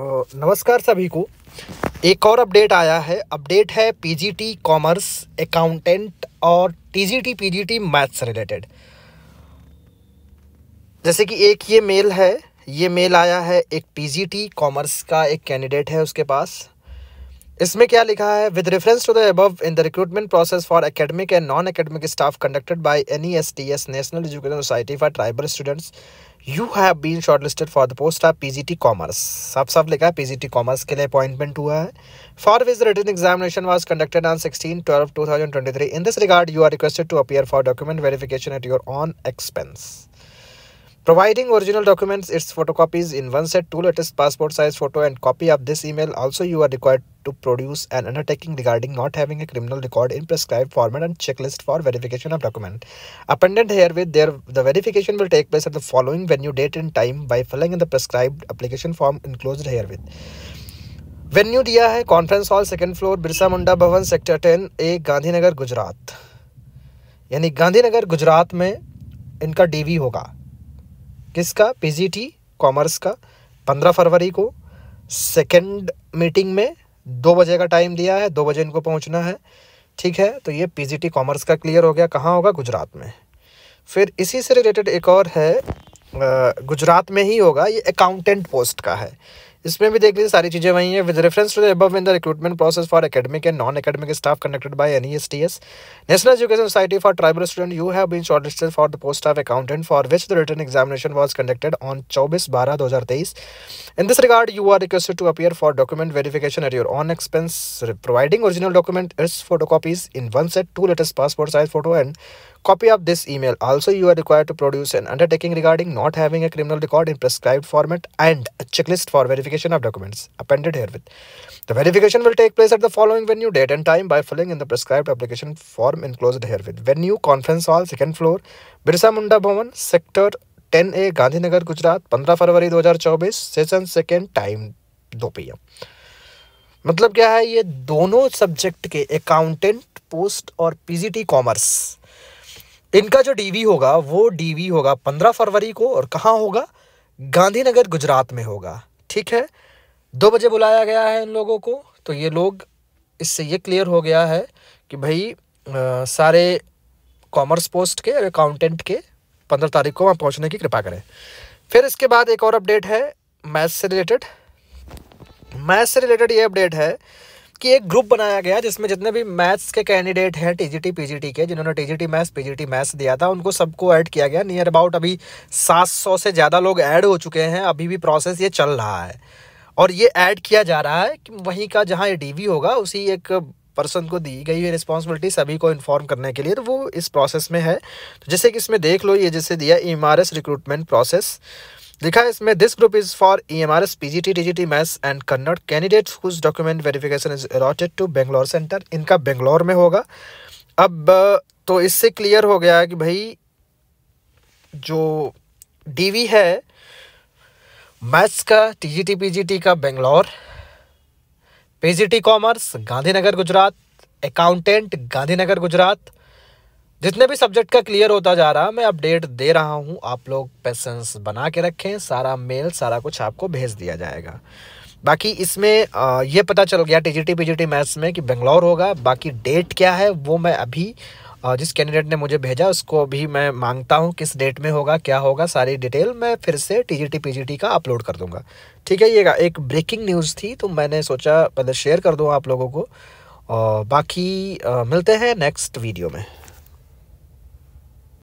नमस्कार सभी को। एक और अपडेट आया है। अपडेट है पीजीटी कॉमर्स अकाउंटेंट और टीजीटी पीजीटी मैथ्स से रिलेटेड। जैसे कि एक ये मेल आया है, एक पीजीटी कॉमर्स का एक कैंडिडेट है उसके पास। इसमें क्या लिखा है? With reference to the above in the recruitment process for academic and non academic staff conducted by NESTS national education society for tribal students, you have been shortlisted for the post of PGT commerce. साफ साफ लिखा है PGT commerce के लिए appointment हुआ है। For which the written examination was conducted on 16/12/2023। In this regard you are requested to appear for document verification at your own expense, providing original documents, its photocopies in one set, 2 latest passport size photo and copy of this email. Also, you are required to produce an undertaking regarding not having a criminal record in prescribed format and checklist for verification of document. Appended herewith, the verification will take place at the following venue, date and time by filling in the prescribed application form enclosed herewith. Venue दिया है conference hall, second floor, Birsa Munda Bhavan, sector 10A, Gandhinagar, Gujarat. यानी गांधीनगर गुजरात में इनका DV होगा। किसका? PGT commerce का। 15 फरवरी को second meeting में 2 बजे का टाइम दिया है, 2 बजे इनको पहुंचना है। ठीक है, तो ये पीजीटी कॉमर्स का क्लियर हो गया। कहाँ होगा? गुजरात में। फिर इसी से रिलेटेड एक और है, गुजरात में ही होगा, ये अकाउंटेंट पोस्ट का है। इसमें भी देख लीजिए सारी चीज़ें वही हैं। With reference to the above in the recruitment process for academic and non academic staff conducted by NESTS national education society for tribal student, you have been shortlisted for the post of accountant for which the written examination was conducted on 24/12/2023। In this regard you are requested to appear for document verification at your own expense, providing original document, it's photocopies in one set, 2 latest passport size photo and copy of this email. Also, you are required to produce an undertaking regarding not having a criminal record in prescribed format and a checklist for verification of documents appended herewith. The verification will take place at the following venue, date and time by filling in the prescribed application form enclosed herewith. Venue, conference hall, second floor, Birsa Munda Bhavan, sector 10A, Gandhinagar, Gujarat. 15 February 2024, session second, time 2 PM। मतलब क्या है? ये दोनों subject के accountant post और PGT commerce, इनका जो DV होगा वो डीवी होगा 15 फरवरी को। और कहाँ होगा? गांधीनगर, गुजरात में होगा। ठीक है, 2 बजे बुलाया गया है इन लोगों को। तो ये लोग, इससे ये क्लियर हो गया है कि भाई सारे कॉमर्स पोस्ट के और अकाउंटेंट के 15 तारीख को वहाँ पहुँचने की कृपा करें। फिर इसके बाद एक और अपडेट है मैथ्स से रिलेटेड। मैथ्स से रिलेटेड ये अपडेट है कि एक ग्रुप बनाया गया जिसमें जितने भी मैथ्स के कैंडिडेट हैं टीजीटी पीजीटी के, जिन्होंने टीजीटी मैथ्स पीजीटी मैथ्स दिया था, उनको सबको ऐड किया गया। नियर अबाउट अभी 700 से ज़्यादा लोग ऐड हो चुके हैं। अभी भी प्रोसेस ये चल रहा है और ये ऐड किया जा रहा है कि वहीं का जहाँ ये डीवी होगा उसी एक पर्सन को दी गई है रिस्पॉन्सिबिलिटी सभी को इन्फॉर्म करने के लिए। तो वो इस प्रोसेस में है। तो जैसे कि इसमें देख लो, ये जैसे दिया EMRS रिक्रूटमेंट प्रोसेस लिखा है इसमें, this group is for EMRS PGT TGT maths and Kannada candidates whose document verification is allotted to Bangalore centre. इनका बेंगलोर में होगा। अब तो इससे क्लियर हो गया कि भाई जो डीवी है मैथ्स का टीजीटी पीजीटी का Bangalore, PGT commerce Gandhinagar Gujarat, accountant Gandhinagar Gujarat. जितने भी सब्जेक्ट का क्लियर होता जा रहा, मैं अपडेट दे रहा हूँ। आप लोग पेशेंस बना के रखें, सारा मेल सारा कुछ आपको भेज दिया जाएगा। बाकी इसमें ये पता चल गया टीजीटी पीजीटी मैथ्स में कि बेंगलोर होगा। बाकी डेट क्या है वो मैं अभी जिस कैंडिडेट ने मुझे भेजा उसको अभी मैं मांगता हूँ किस डेट में होगा, क्या होगा, सारी डिटेल मैं फिर से टीजीटी पीजीटी का अपलोड कर दूँगा। ठीक है, ये एक ब्रेकिंग न्यूज़ थी तो मैंने सोचा पहले शेयर कर दूँ आप लोगों को। बाकी मिलते हैं नेक्स्ट वीडियो में।